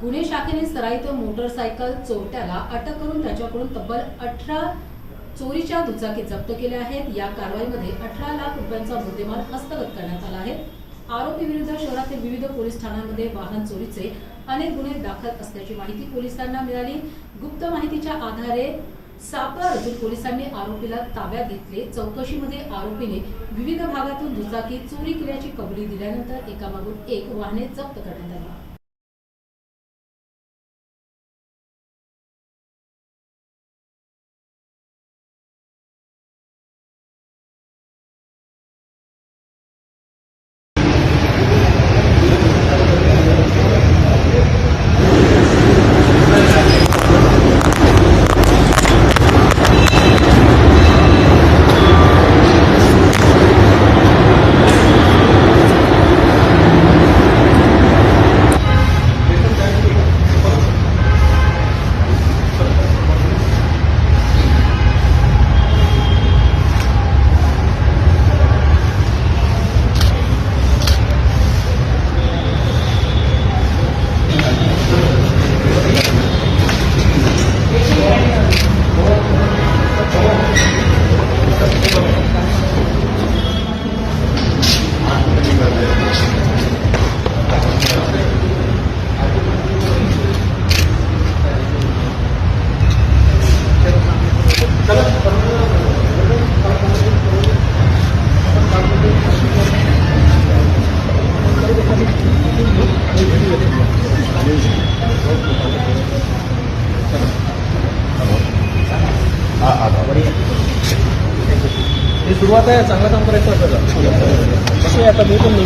गुन्हे शाखेने सराईत मोटरसायकल चोरट्याला अटक करून त्याच्याकडून तब्बल 18 चोरीच्या दुचाकी जप्त केल्या आहेत। या कारवाईमध्ये 18 लाख रुपयांचा मुद्देमाल हस्तगत करण्यात आला आहे। आरोपी विरुद्ध शहरातील विविध पोलीस ठाण्यांमध्ये वाहन चोरीचे अनेक गुन्हे दाखल असल्याची माहिती पोलिसांना मिळाली। गुप्त माहितीच्या आधारे सापळा रचून पोलिसांनी आरोपीला ताब्यात घेतले। चौकशीमध्ये आरोपीने विविध भागातून दुचाकी चोरी केल्याची कबुली दिल्यानंतर एकामागून एक वाहने जप्त करण्यात आली। सुरुवात आहे, चांगलं काम करायचं आपल्याला. आता मी पण